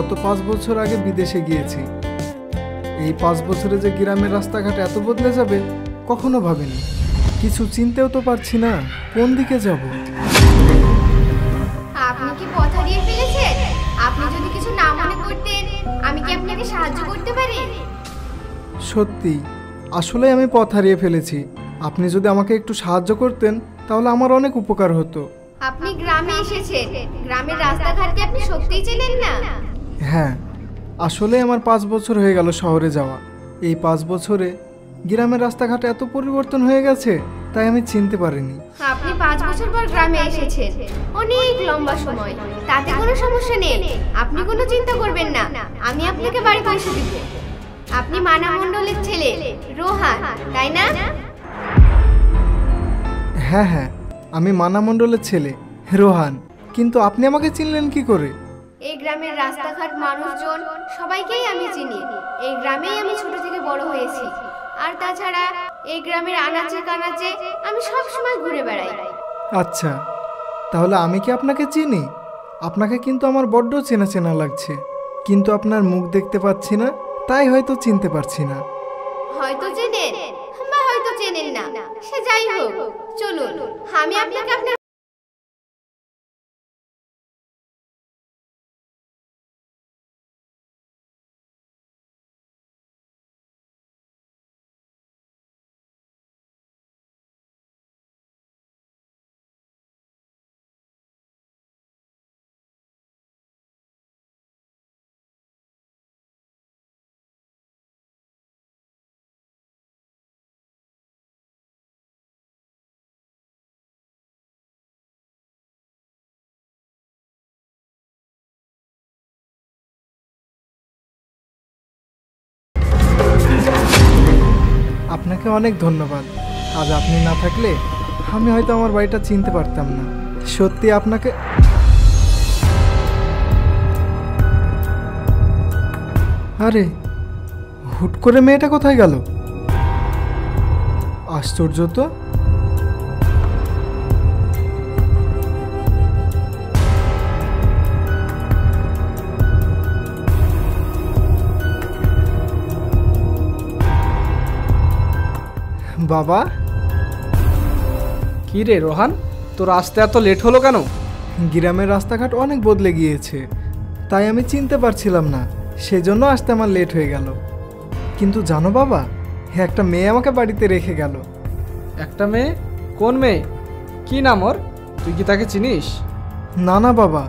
গত 5 বছর আগে বিদেশে গিয়েছি। এই 5 বছরে যে গ্রামের রাস্তাঘাট এত বদলে যাবে কখনো ভাবিনি। কিছু চিনতেও তো পারছি না কোন দিকে যাব। আপনি কি পথ হারিয়ে ফেলেছেন? আপনি যদি কিছু না মনে করতেন আমি কি আপনাকে সাহায্য করতে পারি? সত্যি, আসলে আমি পথ হারিয়ে ফেলেছি। আপনি যদি আমাকে একটু সাহায্য করতেন তাহলে আমার অনেক উপকার হতো। আপনি গ্রামে এসেছেন, গ্রামের রাস্তাঘাট কি আপনি সত্যিই চেনেন না? হ্যাঁ, আসলে আমার 5 বছর হয়ে গেল শহরে যাওয়া। এই 5 বছরে গ্রামের রাস্তাঘাট এত পরিবর্তন হয়ে গেছে তাই আমি চিনতে পারিনি। আপনি 5 বছর পর গ্রামে এসেছেন, অনেক লম্বা সময়। তাতে কোনো সমস্যা নেই, আপনি কোনো চিন্তা করবেন না। আমি আপনাকে বাড়ি পৌঁছে দিব। আপনি মানা মণ্ডলের ছেলে রোহান, তাই না? হ্যাঁ হ্যাঁ, আমি মানা মণ্ডলের ছেলে রোহান। কিন্তু আপনি আমাকে চিনলেন কি করে? এই গ্রামের রাস্তাঘাট, মানুষজন সবাইকেই আমি চিনি। এই গ্রামেই আমি ছোট থেকে বড় হয়েছি। আর তাছাড়া এই গ্রামের আনাচে কানাচে আমি সব সময় ঘুরে বেড়াই। আচ্ছা, তাহলে আমি কি আপনাকে চিনি? আপনাকে কিন্তু আমার বড্ড চেনা চেনা লাগছে, কিন্তু আপনার মুখ দেখতে পাচ্ছি না, তাই হয়তো চিনতে পারছি না। হয়তো চেনেন বা হয়তো চেনেন না, সে যাই হোক, চলুন আমি আপনাকে আপনার আপনাকে অনেক ধন্যবাদ। আজ আপনি না থাকলে আমি হয়তো আমার বাড়িটা চিনতে পারতাম না। সত্যি আপনাকে। আরে, হুট করে মেয়েটা কোথায় গেল? আশ্চর্য তো। বাবা। কি রে রোহান, তোর আসতে এত লেট হলো কেন? গ্রামের রাস্তাঘাট অনেক বদলে গিয়েছে, তাই আমি চিনতে পারছিলাম না, সেজন্য আসতে আমার লেট হয়ে গেল। কিন্তু জানো বাবা, একটা মেয়ে আমাকে বাড়িতে রেখে গেল। একটা মেয়ে? কোন মেয়ে? কি নাম ওর? তুই কি তাকে চিনিস? না না বাবা,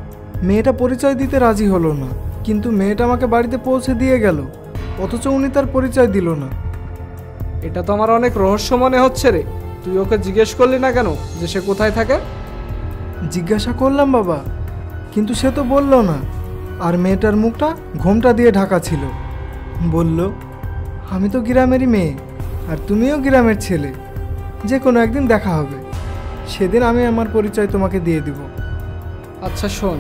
মেয়েটা পরিচয় দিতে রাজি হলো না, কিন্তু মেয়েটা আমাকে বাড়িতে পৌঁছে দিয়ে গেল, অথচ উনি তার পরিচয় দিল না। এটা তো আমার অনেক রহস্য মনে হচ্ছে রে। তুই ওকে জিজ্ঞেস করলি না কেন যে সে কোথায় থাকে? জিজ্ঞাসা করলাম বাবা, কিন্তু সে তো বলল না। আর মেয়েটার মুখটা ঘোমটা দিয়ে ঢাকা ছিল। বলল, আমি তো গ্রামেরই মেয়ে, আর তুমিও গ্রামের ছেলে, যে কোনো একদিন দেখা হবে, সেদিন আমি আমার পরিচয় তোমাকে দিয়ে দিব। আচ্ছা শোন,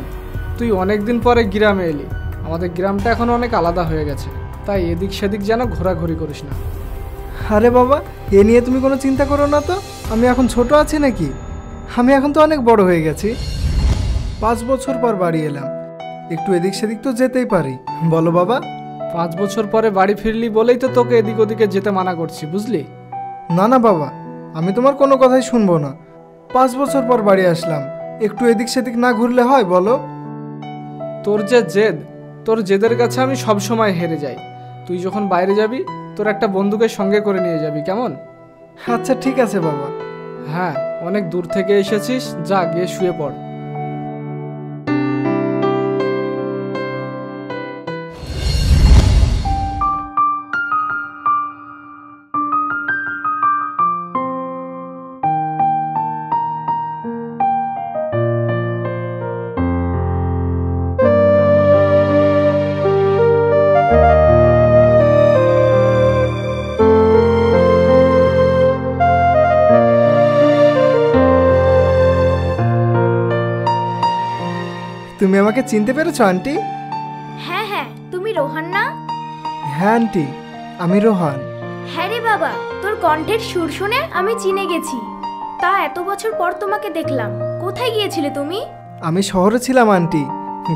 তুই অনেক দিন পরে গ্রামে এলি। আমাদের গ্রামটা এখন অনেক আলাদা হয়ে গেছে, তাই এদিক সেদিক যেন ঘোরাঘুরি করিস না। আরে বাবা, এ নিয়ে তুমি কোনো চিন্তা করো না তো। আমি এখন ছোট আছি নাকি? আমি এখন তো অনেক বড় হয়ে গেছি। 5 বছর পর বাড়ি এলাম, একটু এদিক সেদিক তো যেতেই পারি। বলো বাবা। 5 বছর পরে বাড়ি ফিরলি বলেই তো তোকে এদিক ওদিকে যেতে মানা করছি, বুঝলি? না না বাবা, আমি তোমার কোনো কথাই শুনবো না। 5 বছর পর বাড়ি আসলাম, একটু এদিক সেদিক না ঘুরলে হয় বলো? তোর যে জেদ, তোর জেদের কাছে আমি সব সময় হেরে যাই। তুই যখন বাইরে যাবি তোর একটা বন্ধুকে সঙ্গে করে নিয়ে যাবি, কেমন? আচ্ছা ঠিক আছে বাবা। হ্যাঁ, অনেক দূর থেকে এসেছিস, যা গিয়ে শুয়ে পড়। তুমি আমাকে চিনতে পেরেছো আন্টি? হ্যাঁ হ্যাঁ, তুমি রোহান না? হ্যাঁ আন্টি, আমি রোহান। হ্যাঁ রে বাবা, তোর কণ্ঠের সুর শুনে আমি চিনে গেছি। তা এত বছর পর তোমাকে দেখলাম, কোথায় গিয়েছিলে তুমি? আমি শহরে ছিলাম আন্টি,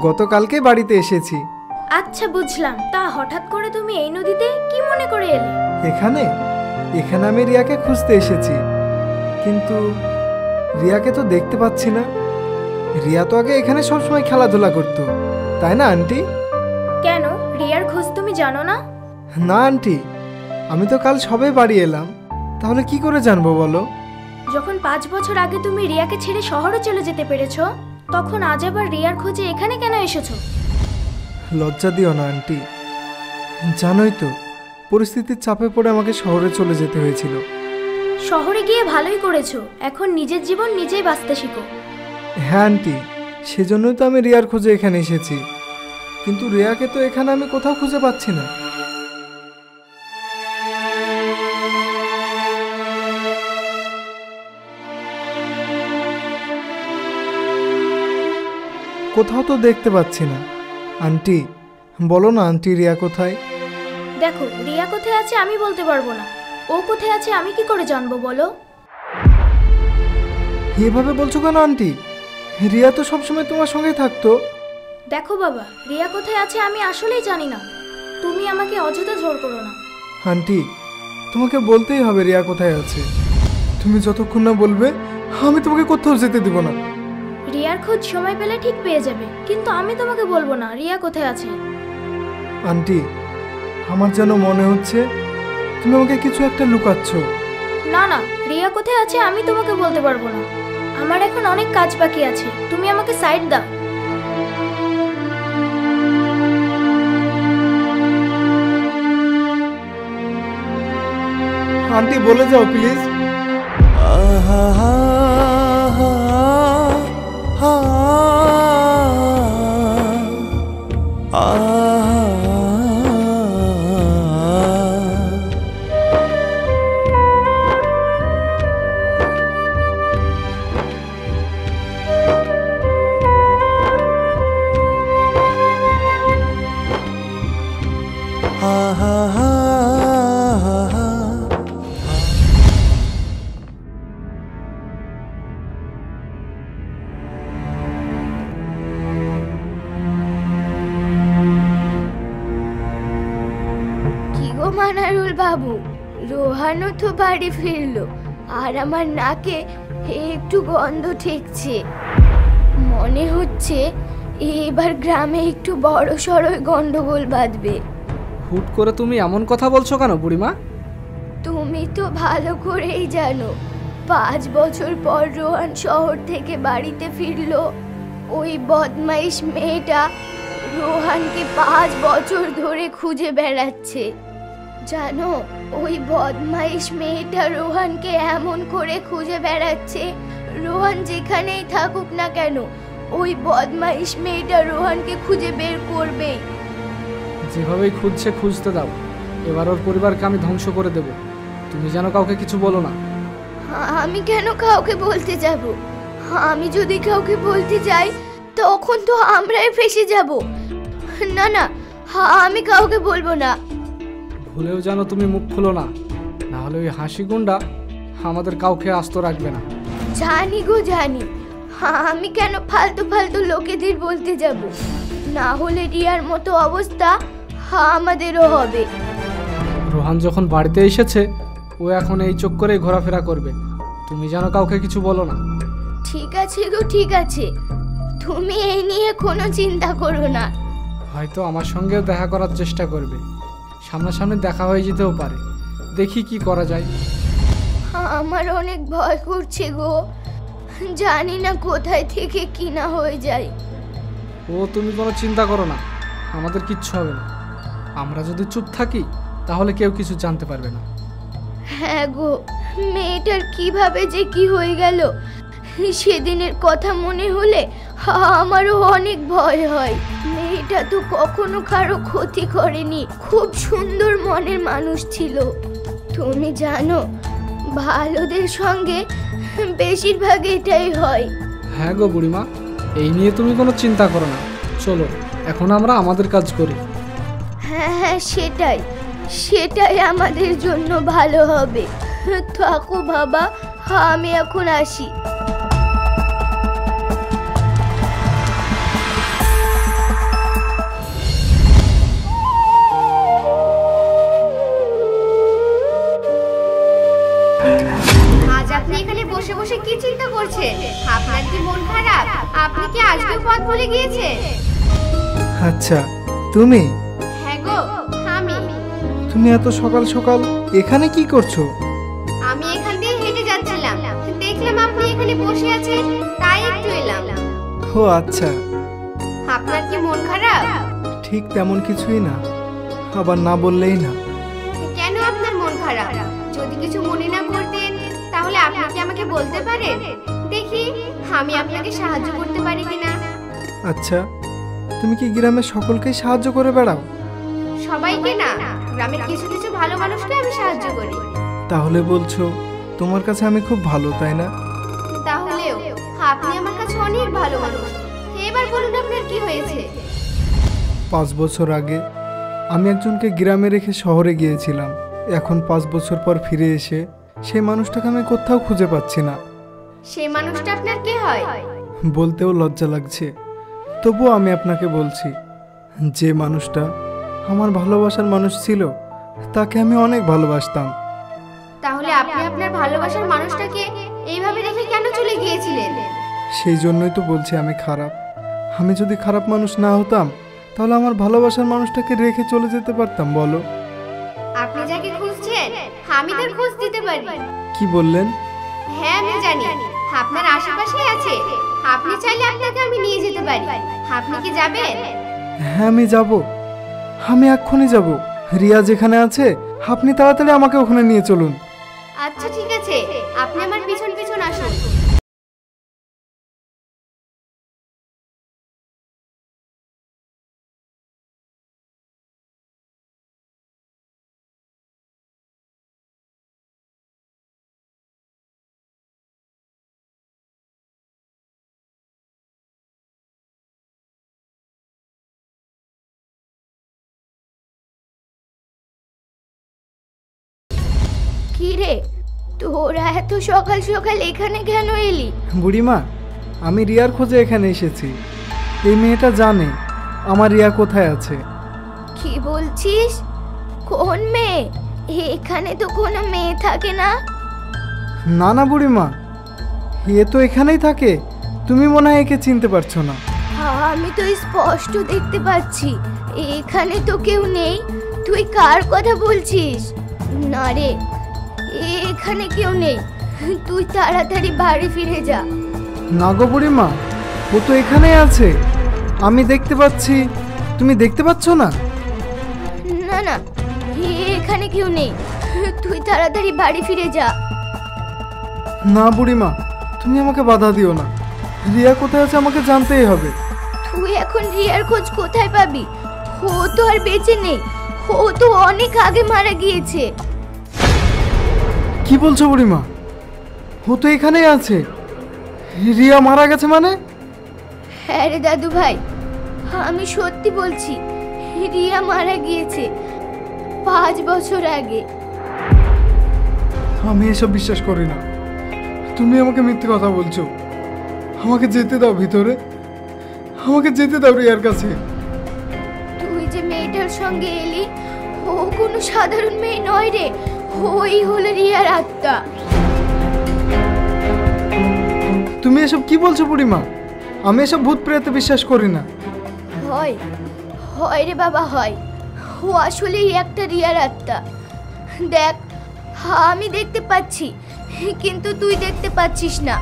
গতকালকে বাড়িতে এসেছি। ও আচ্ছা বুঝলাম। তা হঠাৎ করে তুমি এই নদীতে কি মনে করে এলে? এখানে এখানে আমি রিয়াকে খুঁজতে এসেছি, কিন্তু রিয়াকে তো দেখতে পাচ্ছি না। রিয়া তো আগে এখানে সবসময় খেলাধুলা করতো, তাই না আন্টি? কেন, রিয়ার খোঁজ তুমি জানো না? না আন্টি, আমি তো কাল সবে বাড়ি এলাম, তাহলে কি করে জানবো বলো? যখন 5 বছর আগে তুমি রিয়াকে ছেড়ে শহরে চলে যেতে পেরেছো, তখন আজ আবার রিয়ার খোঁজে এখানে কেন এসেছো? লজ্জা দিও না আন্টি, জানোই তো পরিস্থিতির চাপে পড়ে আমাকে শহরে চলে যেতে হয়েছিল। শহরে গিয়ে ভালোই করেছো, এখন নিজের জীবন নিজেই বাঁচতে শিখো। হ্যাঁ আন্টি, সেজন্যই তো আমি রিয়ার খোঁজে এখানে এসেছি, কিন্তু রিয়াকে তো এখানে আমি কোথাও খুঁজে পাচ্ছি না। কোথাও তো দেখতে পাচ্ছি না। আন্টি বলো না আন্টি, রিয়া কোথায়? দেখো, রিয়া কোথায় আছে আমি বলতে পারবো না, ও কোথায় আছে আমি কি করে জানবো বলো? এভাবে বলছো কেন আন্টি? রিয়া তো সবসময় তোমার সঙ্গে থাকতো। দেখো বাবা, রিয়া কোথায় আছে আমি আসলেই জানি না, তুমি আমাকে অযথা জোর করো না। আন্টি তোমাকে বলতেই হবে রিয়া কোথায় আছে। তুমি যতক্ষণ না বলবে আমি তোমাকে কোথাও যেতে দিব না। রিয়ার খোঁজ সময় পেলে ঠিক পেয়ে যাবে, কিন্তু আমি তোমাকে বলবো না রিয়া কোথায় আছে। আন্টি আমার যেন মনে হচ্ছে তুমি আমাকে কিছু একটা লুকাচ্ছ। না না, রিয়া কোথায় আছে আমি তোমাকে বলতে পারবো না, আমার এখন অনেক কাজ বাকি আছে, তুমি আমাকে সাইড দাও। আন্টি বলে যাও প্লিজ। মানারুল বাবু, রোহানও তো বাড়ি ফিরলো, আর আমার নাকে একটু গন্ধ ঠেকছে। মনে হচ্ছে এবার গ্রামে একটু বড় সড়ো গন্ডগোল বাঁধবে। হুট করে তুমি এমন কথা বলছো কেন বুড়িমা? তুমি তো ভালো করেই জানো 5 বছর পর রোহান শহর থেকে বাড়িতে ফিরলো। ওই বদমাইশ মেয়েটা রোহানকে 5 বছর ধরে খুঁজে বেড়াচ্ছে। জানো, ওই বদমাইশ মেয়েটা রোহানকে এমন করে খুঁজে বেড়াচ্ছে, রোহান যেখানেই থাকুক না কেন ওই বদমাইশ মেয়েটা রোহানকে খুঁজে বের করবে। যেভাবেই খুঁজছে খুঁজতে দাও, এবার ওর পরিবারকে আমি ধ্বংস করে দেব। তুমি যেন কাউকে কিছু বলো না। আমি কেন কাউকে বলতে যাব? আমি যদি কাউকে বলতে যাই তখন তো আমরাই ফেসে যাব। না না, আমি কাউকে বলবো না। ভুলেও যেন তুমি মুখ খুলো না, না হলে ওই হাসি গুন্ডা আমাদের কাউকে আস্ত রাখবে না। জানি গো জানি, আমি কেন ফালতু ফালতু লোকেদের বলতে যাব? না হলে রিয়ার মতো অবস্থা আমাদেরও হবে। রোহান যখন বাড়িতে এসেছে ও এখন এই চোখ করেই ঘোরাফেরা করবে। তুমি যেন কাউকে কিছু বলো না। ঠিক আছে গো, ঠিক আছে, তুমি এই নিয়ে কোনো চিন্তা করো না। হয়তো আমার সঙ্গেও দেখা করার চেষ্টা করবে, সামনাসামনি দেখা হয়ে যেতেও পারে। দেখি কি করা যায়। আমার অনেক ভয় করছে গো, জানি না কোথায় থেকে কি না হয়ে যায়। ও তুমি কোনো চিন্তা করো না, আমাদের কিচ্ছু হবে না। আমরা যদি চুপ থাকি তাহলে কেউ কিছু জানতে পারবে না। হ্যাঁ গো, মেয়েটার কিভাবে যে কি হয়ে গেল সেদিনের কথা মনে হলে আমারও অনেক ভয় হয়। মেয়েটা তো কখনো কারো ক্ষতি করেনি, খুব সুন্দর মনের মানুষ ছিল। তুমি জানো, ভালোদের সঙ্গে বেশিরভাগ এটাই হয়। হ্যাঁ গো বুড়িমা, এই নিয়ে তুমি কোনো চিন্তা করো না। চলো এখন আমরা আমাদের কাজ করি। হ্যাঁ হ্যাঁ, সেটাই সেটাই আমাদের জন্য ভালো হবে। থাকো বাবা, আমি এখন আসি। করছেন? আপনার কি মন খারাপ? আপনি কি আজকেও পথ ভুলে গিয়েছেন? আচ্ছা, তুমি হ্যাঁ গো, আমি। তুমি এত সকাল সকাল এখানে কি করছো? আমি এখান দিয়ে হেঁটে যাচ্ছিলাম, দেখলাম আপনি এখানে বসে আছেন, তাই একটু এলাম। ও আচ্ছা, আপনার কি মন খারাপ? ঠিক তেমন কিছুই না, আবার না বললেই না। কেন আপনার মন খারাপ? যদি কিছু মনে না করতেন তাহলে আপনি কি আমাকে বলতে পারেন? দেখি আমি আপনাকে সাহায্য করতে পারি কিনা। আচ্ছা, তুমি কি গ্রামের সকলকেই সাহায্য করে বেড়াও? সবাইকে না, গ্রামের কিছু কিছু ভালো মানুষকে আমি সাহায্য করি। তাহলে বলছো তোমার কাছে আমি খুব ভালো, তাই না? তাহলেও আপনি আমার কাছে অনেক ভালো মানুষ। এবার বলুন আপনার কি হয়েছে? 5 বছর আগে আমি একজনকে গ্রামে রেখে শহরে গিয়েছিলাম। এখন 5 বছর পর ফিরে এসে সেই মানুষটাকে আমি কোথাও খুঁজে পাচ্ছি না। সেই মানুষটা আপনার কে হয়? বলতেও লজ্জা লাগছে, তবুও আমি আপনাকে বলছি, যে মানুষটা আমার ভালোবাসার মানুষ ছিল, তাকে আমি অনেক ভালোবাসতাম। তাহলে আপনি আপনার ভালোবাসার মানুষটাকে এইভাবে রেখে কেন চলে গিয়েছিলেন? সেই জন্যই তো বলছি আমি খারাপ। আমি যদি খারাপ মানুষ না হতাম তাহলে আমার ভালোবাসার মানুষটাকে রেখে চলে যেতে পারতাম, বলো? আপনি যাকে খুঁজছেন আমি তার খোঁজ দিতে পারি। কি বললেন? হ্যাঁ আমি জানি, আপনার আশেপাশেই আছে। আপনি চাইলে আপনাকে আমি নিয়ে যেতে পারি। আপনি কি যাবেন? হ্যাঁ আমি যাব, আমি এক্ষুনি যাব। রিয়া যেখানে আছে আপনি তাড়াতাড়ি আমাকে ওখানে নিয়ে চলুন। আচ্ছা ঠিক আছে, আপনি আমার পিছন পিছন আসুন। কি রে, তোরা এত সকাল সকাল এখানে কেন এলি? বুড়িমা, আমি রিয়ার খোঁজে এখানে এসেছি। এই মেয়েটা জানে আমার রিয়া কোথায় আছে। কি বলছিস? কোন মেয়ে? এখানে তো কোনো মেয়ে থাকে না। না না বুড়িমা, এ তো এখানেই থাকে। তুমি মনে হয় একে চিনতে পারছো না। আমি তো স্পষ্ট দেখতে পাচ্ছি এখানে তো কেউ নেই। তুই কার কথা বলছিস? না রে, এখানে কেউ নেই। তুই তাড়াতাড়ি বাড়ি ফিরে যা। না গো বুড়িমা, ও তো এখানেই আছে, আমি দেখতে পাচ্ছি। তুমি দেখতে পাচ্ছ না? না না, এখানে কেউ নেই। তুই তাড়াতাড়ি বাড়ি ফিরে যা। না বুড়িমা, তুমি আমাকে বাধা দিও না। রিয়া কোথায় আছে আমাকে জানতেই হবে। তুই এখন রিয়ার খোঁজ কোথায় পাবি? ও তো আর বেঁচে নেই। ও তো অনেক আগে মারা গিয়েছে। কি বলছো বুড়িমা? ও তো এখানেই আছে। রিয়া মারা গেছে মানে? হ্যাঁ রে দাদু ভাই, আমি সত্যি বলছি, রিয়া মারা গিয়েছে 5 বছর আগে। আমি এসব বিশ্বাস করি না। তুমি আমাকে মিথ্যে কথা বলছো। আমাকে যেতে দাও ভিতরে, আমাকে যেতে দাও রিয়ার কাছে। তুই যে মেয়েটার সঙ্গে এলি, ও কোনো সাধারণ মেয়ে নয় রে। ওই হলো রিয়ার আত্মা। তুমি এসব কি বলছো বুড়িমা? আমি এসব ভূত প্রেতে বিশ্বাস করি না। হয় হয় রে বাবা, হয়। ও আসলেই একটা রিয়ার আত্মা। দেখ, আমি দেখতে পাচ্ছি, কিন্তু তুই দেখতে পাচ্ছিস না।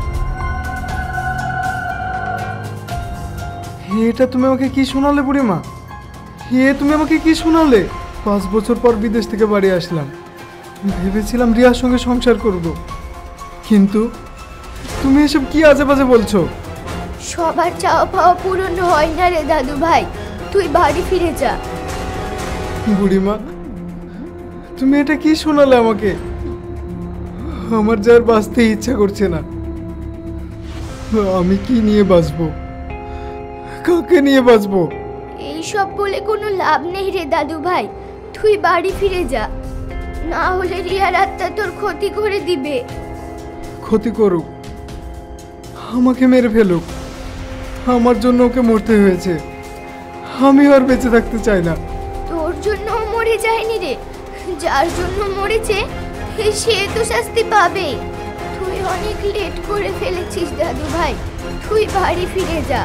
এটা তুমি আমাকে কি শোনালে বুড়িমা? তুমি আমাকে কি শোনালে? 5 বছর পর বিদেশ থেকে বাড়ি আসলাম, ভেবেছিলাম রিয়ার সঙ্গে সংসার করব, কিন্তু তুমি এসব কি আজে বাজে বলছো? সবার চাওয়া পাওয়া পূরণ হয় না রে দাদু ভাই। তুই বাড়ি ফিরে যা। বুড়িমা, তুমি এটা কি শোনালে আমাকে? আমার যার বাঁচতে ইচ্ছা করছে না। আমি কি নিয়ে বাঁচবো? কাকে নিয়ে বাঁচবো? এইসব বলে কোনো লাভ নেই রে দাদু ভাই। তুই বাড়ি ফিরে যা, না হলে রিয়ার আত্মা তোর ক্ষতি করে দিবে। ক্ষতি করুক, আমাকে মেরে ফেলুক, আমার জন্য ওকে মরতে হয়েছে। আমি আর বেঁচে থাকতে চাই না। তোর জন্য মরে যায়নি রে, যার জন্য মরেছে সে তো শাস্তি পাবে। তুই অনেক লেট করে ফেলেছিস দাদু ভাই, তুই বাড়ি ফিরে যা।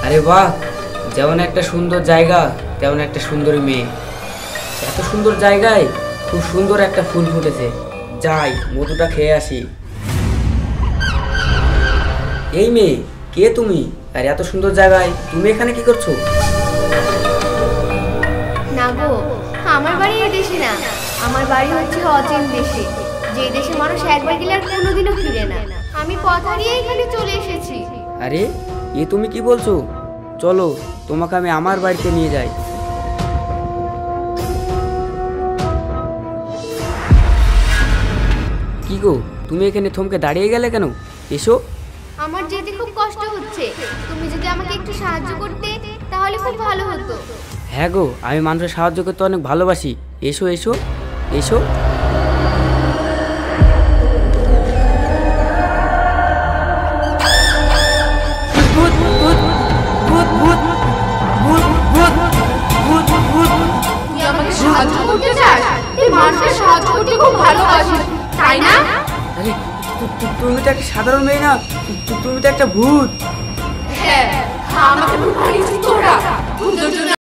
আরে বাহ, যেমন একটা সুন্দর জায়গা তেমন একটা সুন্দরী মেয়ে। এত সুন্দর জায়গায় খুব সুন্দর একটা ফুল ফুটেছে, যাই মধুটা খেয়ে আসি। এই মেয়ে, কে তুমি? আর এত সুন্দর জায়গায় তুমি এখানে কি করছো? না গো, আমার বাড়ি এই দেশে না, আমার বাড়ি হচ্ছে অচেন দেশে, যে দেশে মানুষ একবার গেলে আর কোনোদিনও ফিরে না। আমি পথ হারিয়ে এখানে চলে এসেছি। আরে এ তুমি কি বলছো? চলো তোমাকে আমি আমার বাড়িতে নিয়ে যাই। কি গো, তুমি এখানে থমকে দাঁড়িয়ে গেলে কেন? এসো। আমার যেতে খুব কষ্ট হচ্ছে, তুমি যদি আমাকে একটু সাহায্য করতে তাহলে খুব ভালো হতো। হ্যাঁ গো, আমি মানুষের সাহায্য করতে অনেক ভালোবাসি। এসো এসো এসো। সাহায্য করতে চাস? তুই মানুষের সাহায্য করতে খুব ভালোবাসিস, তাই না? আরে তুমি তো একটা সাধারণ মেয়ে না, তুমি তো একটা ভূত। হ্যাঁ, আমাকে ভুল বানিয়েছিস তোরা। ভূতের জন্য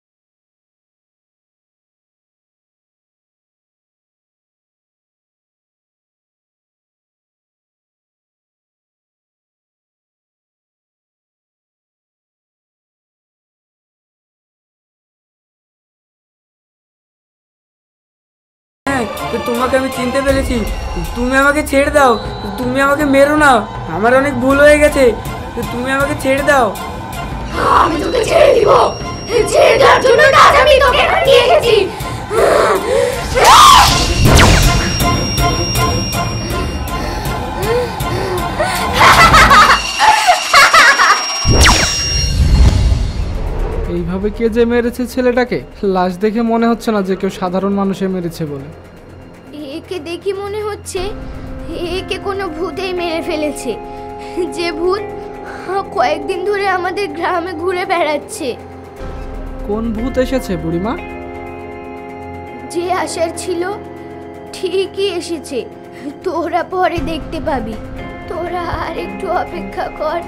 তোমাকে আমি চিনতে পেরেছি, তুমি আমাকে ছেড়ে দাও, তুমি আমাকে মেরো না, আমার অনেক ভুল হয়ে গেছে, তুমি আমাকে ছেড়ে দাও। আমি তোকে ছেড়ে দিব, ছেড়ে দেওয়ার জন্য আজ আমি তোকে এখানে নিয়ে এসেছি। এইভাবে কে যে মেরেছে ছেলেটাকে, লাশ দেখে মনে হচ্ছে না যে কেউ সাধারণ মানুষে মেরেছে বলে। একে দেখি মনে হচ্ছে একে কোনো ভূতেই মেরে ফেলেছে, যে ভূত কয়েকদিন ধরে আমাদের গ্রামে ঘুরে বেড়াচ্ছে। কোন ভূত এসেছে বুড়িমা? যে আসার ছিল ঠিকই এসেছে, তোরা পরে দেখতে পাবি। তোরা আর একটু অপেক্ষা কর,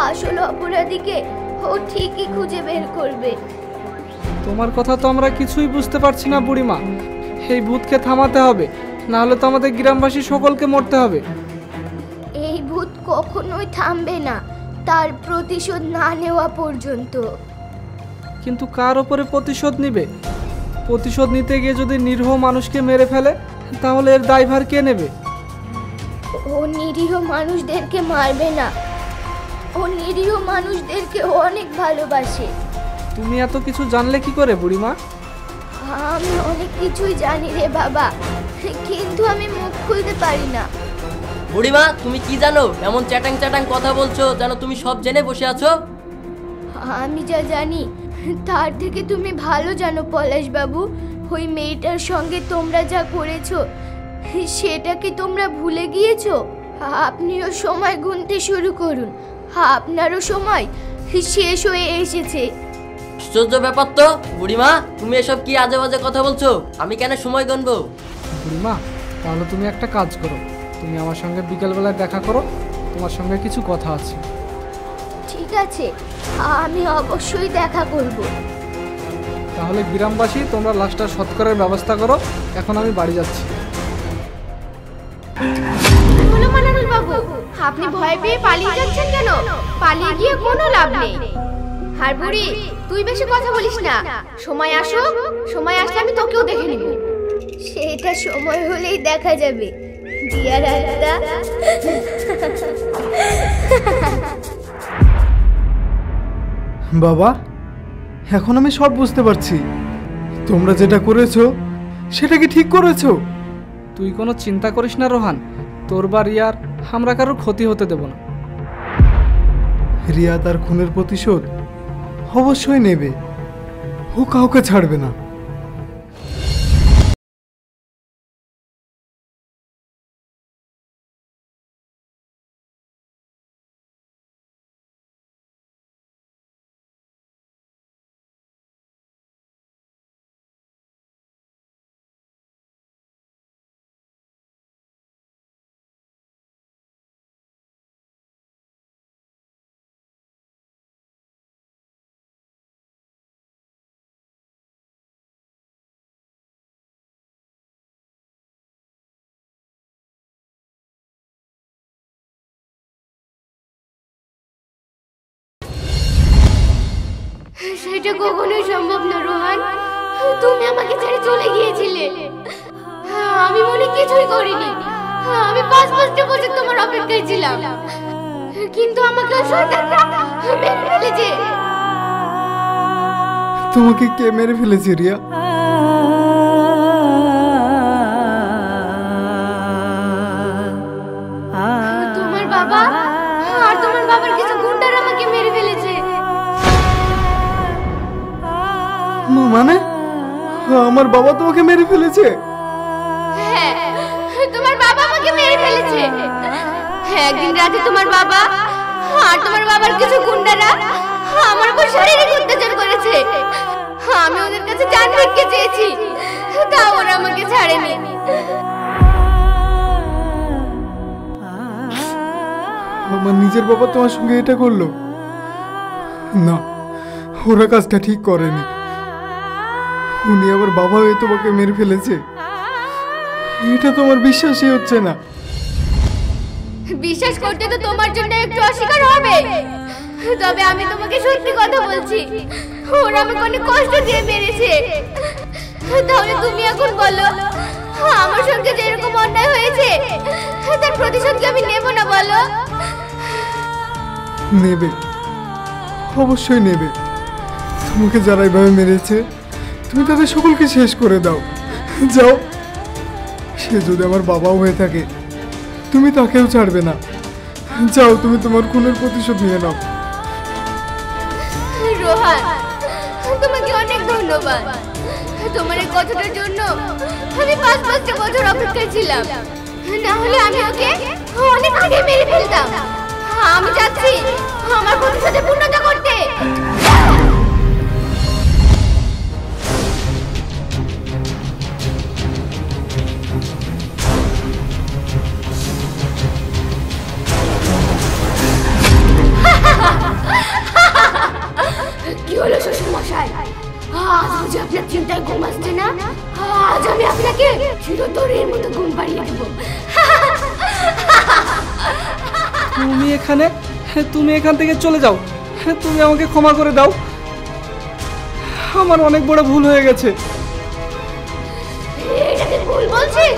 আসল অপরাধীকে ও ঠিকই খুঁজে বের করবে। তোমার কথা তো আমরা কিছুই বুঝতে পারছি না বুড়িমা। এই ভূতকে থামাতে হবে, না হলে তো আমাদের গ্রামবাসী সকলকে মরতে হবে। এই ভূত কখনোই থামবে না তার প্রতিশোধ না নেওয়া পর্যন্ত। কিন্তু কার ওপরে প্রতিশোধ নিবে? প্রতিশোধ নিতে গিয়ে যদি নিরীহ মানুষকে মেরে ফেলে তাহলে এর দায়ভার কে নেবে? ও নিরীহ মানুষদেরকে মারবে না, ও নিরীহ মানুষদেরকে অনেক ভালোবাসে। তুমি এত কিছু জানলে কি করে বুড়িমা? আমি অনেক কিছুই জানি রে বাবা, কিন্তু আমি মুখ খুলতে পারি না। বুড়িমা, তুমি কি জানো? এমন চ্যাটাং চ্যাটাং কথা বলছো যেন তুমি সব জেনে বসে আছো। আমি যা জানি তার থেকে তুমি ভালো জানো পলাশ বাবু। ওই মেয়েটার সঙ্গে তোমরা যা করেছো সেটা কি তোমরা ভুলে গিয়েছো? আপনিও সময় গুনতে শুরু করুন, আপনারও সময় শেষ হয়ে এসেছে। আশ্চর্য ব্যাপার তো বুড়িমা, তুমি এসব কি আজে বাজে কথা বলছো? আমি কেন সময় গুনবো? বুড়িমা, তাহলে তুমি একটা কাজ করো, তুমি আমার সঙ্গে বিকেলবেলায় দেখা করো, তোমার সঙ্গে কিছু কথা আছে। ঠিক আছে, আমি অবশ্যই দেখা করব। তাহলে গ্রামবাসী তোমরা লাশটা সৎকারের ব্যবস্থা করো, এখন আমি বাড়ি যাচ্ছি। হলো মানারুল বাবু, আপনি ভয় পেয়ে পালিয়ে যাচ্ছেন কেন? পালিয়ে গিয়ে কোনো লাভ নেই। আর বুড়ি, তুই বেশি কথা বলিস না, সময় আসুক, সময় আসলে আমি তোকেও দেখে নিব। সেটা সময় হলেই দেখা যাবে দিয়ার আত্মা। বাবা, এখন আমি সব বুঝতে পারছি। তোমরা যেটা করেছো সেটা কি ঠিক করেছো? তুই কোনো চিন্তা করিস না রোহান, তোর বা রিয়ার আমরা কারোর ক্ষতি হতে দেব না। রিয়া তার খুনের প্রতিশোধ অবশ্যই নেবে, ও কাউকে ছাড়বে না। সেটা কখনোই সম্ভব না রোহান, তুমি আমাকে ছেড়ে চলে গিয়েছিলে। আমি মনে কিছুই করিনি, আমি 5 বছর তোমার অপেক্ষায় ছিলাম, কিন্তু আমাকে ওই শয়তানরা মেরে ফেলেছে। তোমাকে কে মেরে ফেলেছে রিয়া? তোমার বাবা আর তোমার বাবার কিছু গুন্ডারা আমাকে মেরে ফেলেছে। মানে আমার বাবা তোমাকে মেরে ফেলেছে? হ্যাঁ, তোমার বাবা আমাকে মেরে ফেলেছে। একদিন রাতে তোমার বাবা আর তোমার বাবার কিছু গুন্ডারা আমার উপর শারীরিক অত্যাচার করেছে। আমি ওদের কাছে জান ভিক্ষে চেয়েছি, তাও ওরা আমাকে ছাড়েনি। আমার নিজের বাবা তোমার সঙ্গে এটা করলো? না, ওরা কাজটা ঠিক করেনি। উনি আবার বাবা হয়ে তোমাকে মেরে ফেলেছে, এটা তোমার বিশ্বাসই হচ্ছে না। বিশ্বাস করতে তো তোমার জন্য একটু অস্বীকার হবে, তবে আমি তোমাকে সত্যি কথা বলছি, ওরা আমাকে অনেক কষ্ট দিয়ে মেরেছে। তাহলে তুমি এখন বলো, আমার সঙ্গে যেরকম অন্যায় হয়েছে তার প্রতিশোধ কি আমি নেব না বলো? নেবে, অবশ্যই নেবে। তোমাকে যারা এইভাবে মেরেছে তুমি তাদের সকলকে শেষ করে দাও। যাও, সে যদি আমার বাবাও হয়ে থাকে তুমি তাকেও ছাড়বে না। যাও, তুমি তোমার খুনের প্রতিশোধ নিয়ে নাও। রোহান, তোমাকে অনেক ধন্যবাদ। তোমার এই কথাটার জন্য আমি 5 বছর অপেক্ষায় ছিলাম, না হলে আমি ওকে অনেক আগে মেরে ফেলতাম। আমি চাচ্ছি আমার প্রতিশোধে পূর্ণতা করতে। কি হলো শ্বশুর মশাই, আজ বুঝি আপনার চিন্তায় ঘুম আসছে না? আজ আমি আপনাকে চিরতরের মতো ঘুম পাড়িয়ে দেবো। তুমি এখান থেকে চলে যাও। তুমি আমাকে ক্ষমা করে দাও, আমার অনেক বড় ভুল হয়ে গেছে। এটাকে ভুল বলছিস?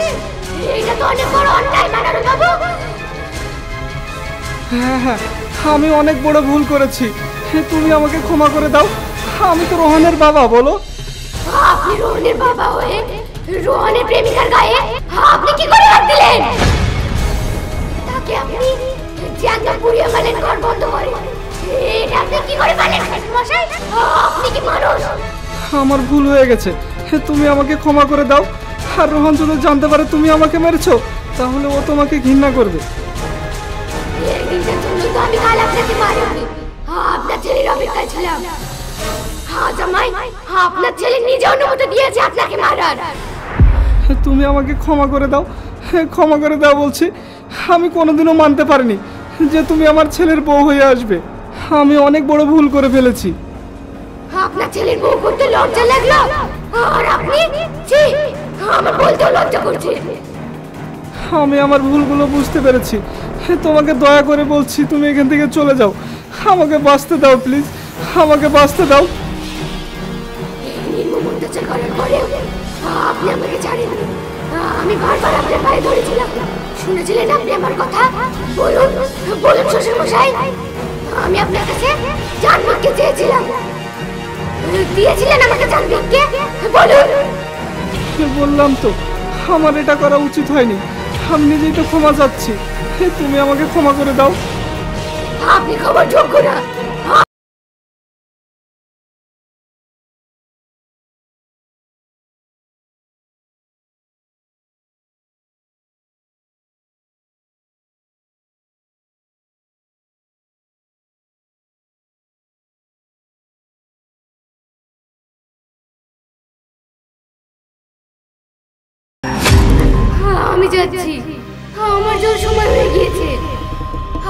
এটা তো অনেক বড় অন্যায় মানানো বাবু। হ্যাঁ, আমি অনেক বড় ভুল করেছি, তুমি আমাকে ক্ষমা করে দাও। আমি তো রোহানের বাবা, বলো। আপনি রোহনের বাবা হয়ে রোহনের প্রেমিকার গায়ে আপনি কি করে হাত দিলেন? তাকে আপনি জানলা পুড়িয়ে মারলেন, ঘর বন্ধ করে। এটা আপনি কি করে পারলেন মশাই? আপনি কি মানুষ? আমার ভুল হয়ে গেছে, তুমি আমাকে ক্ষমা করে দাও। আর রোহন যদি জানতে পারে তুমি আমাকে মেরেছো, তাহলে ও তোমাকে ঘৃণা করবে। একদিনের জন্য তো আমি কাল আপনাকে মারিনি, আপনার ছেলের অপেক্ষায় ছিলাম। আজ আমায় আপনার ছেলে নিজে অনুমতি দিয়েছে আপনাকে মারার। তুমি আমাকে ক্ষমা করে দাও, ক্ষমা করে দাও বলছি। আমি কোনোদিনও মানতে পারিনি যে তুমি আমার ছেলের বউ হয়ে আসবে। আমি অনেক বড় ভুল করে ফেলেছি। আপনার ছেলের বউ করতে লজ্জা লাগলো, আর আপনি ছি, আমার বলতে লজ্জা করছে। আমি আমার ভুলগুলো বুঝতে পেরেছি, তোমাকে দয়া করে বলছি তুমি এখান থেকে চলে যাও। আমাকে বাঁচতে দাও প্লিজ, আমাকে বাঁচতে দাও। অত্যাচার করার পরেও আপনি আমাকে ছাড়েননি। আমি বারবার আপনার পায়ে ধরেছিলাম, শুনেছিলেন আপনি আমার কথা? বলুন বলুন শ্বশুর মশাই, আমি আপনার কাছে জান ভিক্ষে চেয়েছিলাম, দিয়েছিলেন আমাকে জান ভিক্ষে? বলুন। বললাম তো, আমার এটা করা উচিত হয়নি। আমি নিজেই তো ক্ষমা চাচ্ছি, তুমি আমাকে ক্ষমা করে দাও। আপনি ক্ষমার যোগ্য না। আমি যাচ্ছি, আমার যাওয়ার সময় হয়ে গিয়েছে।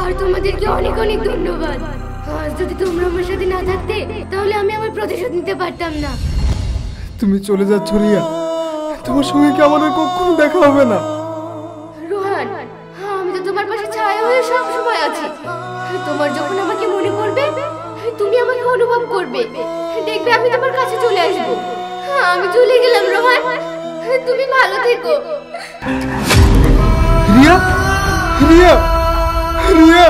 আর তোমাদেরকে অনেক অনেক ধন্যবাদ। আজ যদি তোমরা আমার সাথে না থাকতে তাহলে আমি আমার প্রতিশোধ নিতে পারতাম না। তুমি চলে যাচ্ছ রিয়া, তোমার সঙ্গে কি আমার আর কখনো দেখা হবে না? রোহান, আমি তো তোমার পাশে ছায়া হয়ে সব সময় আছি। তোমার যখন আমাকে মনে পড়বে তুমি আমাকে অনুভব করবে, দেখবে আমি তোমার কাছে চলে আসবো। আমি চলে গেলাম রোহান, তুমি ভালো থেকো। রিয়া, রিয়া, রিয়া।